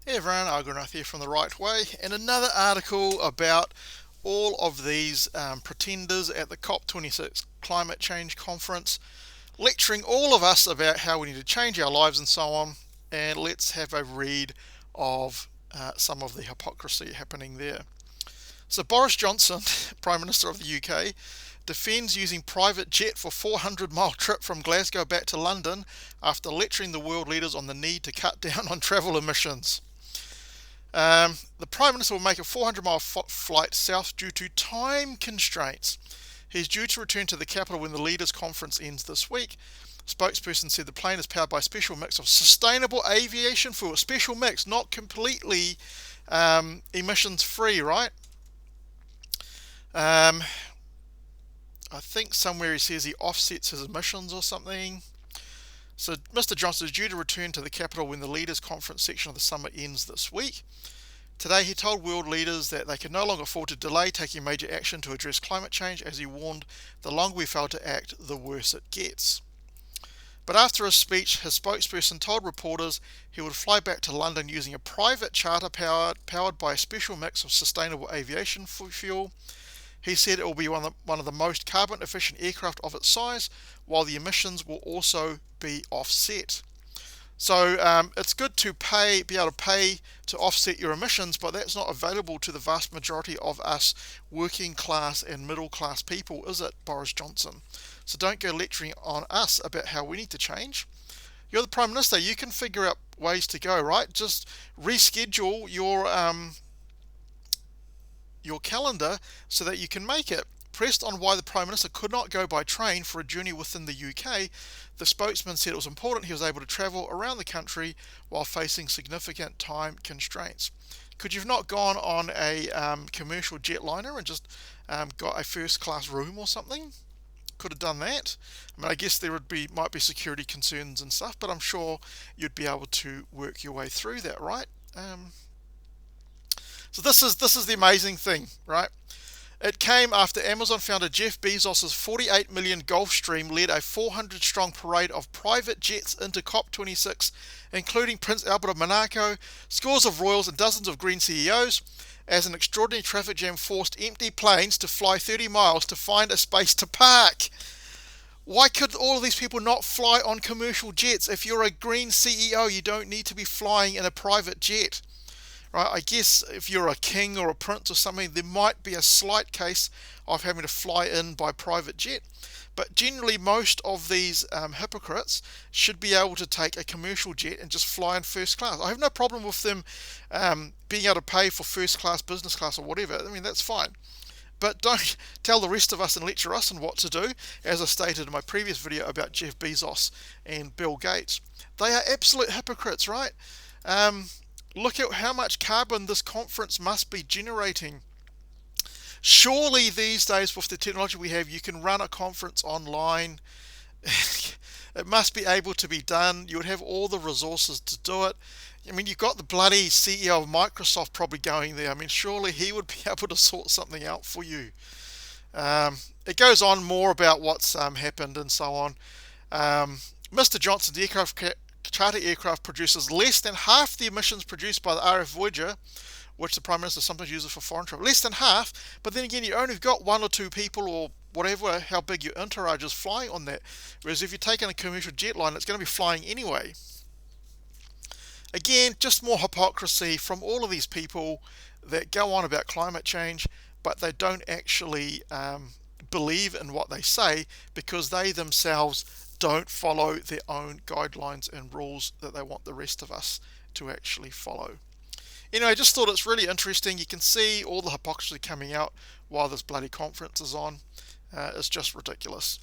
Hey everyone, Argonath here from The Right Way, and another article about all of these pretenders at the COP26 climate change conference, lecturing all of us about how we need to change our lives and so on. And let's have a read of some of the hypocrisy happening there. So Boris Johnson, Prime Minister of the UK, defends using private jet for 400-mile trip from Glasgow back to London after lecturing the world leaders on the need to cut down on travel emissions. The Prime Minister will make a 400-mile flight south due to time constraints. He's due to return to the capital when the leaders' conference ends this week. Spokesperson said the plane is powered by a special mix of sustainable aviation fuel. Special mix, not completely emissions free, right? I think somewhere he says he offsets his emissions or something. So Mr. Johnson is due to return to the capital when the leaders' conference section of the summit ends this week. Today he told world leaders that they can no longer afford to delay taking major action to address climate change, as he warned the longer we fail to act, the worse it gets. But after his speech, his spokesperson told reporters he would fly back to London using a private charter powered by a special mix of sustainable aviation fuel. He said it will be one of the most carbon efficient aircraft of its size, while the emissions will also be offset. So it's good to be able to pay to offset your emissions, but that's not available to the vast majority of us working class and middle class people, is it, Boris Johnson? So don't go lecturing on us about how we need to change. You're the Prime Minister, you can figure out ways to go, right? Just reschedule your calendar so that you can make it. Pressed on why the Prime Minister could not go by train for a journey within the UK, the spokesman said it was important he was able to travel around the country while facing significant time constraints. Could you have not gone on a commercial jetliner and just got a first class room or something? Could have done that. I mean, I guess there might be security concerns and stuff, but I'm sure you'd be able to work your way through that, right? So this is the amazing thing, right? It came after Amazon founder Jeff Bezos' 48 million Gulfstream led a 400-strong parade of private jets into COP26, including Prince Albert of Monaco, scores of royals and dozens of green CEOs, as an extraordinary traffic jam forced empty planes to fly 30 miles to find a space to park. Why could all of these people not fly on commercial jets? If you're a green CEO, you don't need to be flying in a private jet. Right, I guess if you're a king or a prince or something, there might be a slight case of having to fly in by private jet. But generally, most of these hypocrites should be able to take a commercial jet and just fly in first class. I have no problem with them being able to pay for first class, business class, or whatever. I mean, that's fine. But don't tell the rest of us and lecture us on what to do, as I stated in my previous video about Jeff Bezos and Bill Gates. They are absolute hypocrites, right? Look at how much carbon this conference must be generating. Surely these days, with the technology we have, you can run a conference online. It must be able to be done. You would have all the resources to do it. I mean, you've got the bloody CEO of Microsoft probably going there. I mean, surely he would be able to sort something out for you. It goes on more about what's happened and so on. Mr. Johnson, the charter aircraft produces less than half the emissions produced by the RF Voyager, which the Prime Minister sometimes uses for foreign travel. Less than half, but then again, you only got one or two people or whatever, how big your entourage is flying on that. Whereas if you're taking a commercial jet line, it's going to be flying anyway. Again, just more hypocrisy from all of these people that go on about climate change, but they don't actually believe in what they say because they themselves don't follow their own guidelines and rules that they want the rest of us to actually follow. Anyway, I just thought it's really interesting. You can see all the hypocrisy coming out while this bloody conference is on. It's just ridiculous.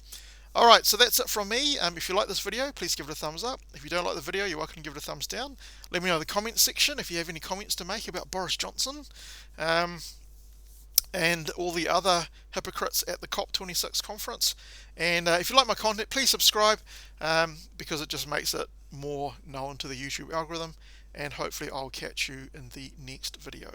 Alright, so that's it from me. If you like this video, please give it a thumbs up. If you don't like the video, you're welcome to give it a thumbs down. Let me know in the comments section if you have any comments to make about Boris Johnson and all the other hypocrites at the COP26 conference. And if you like my content, please subscribe because it just makes it more known to the YouTube algorithm. And hopefully I'll catch you in the next video.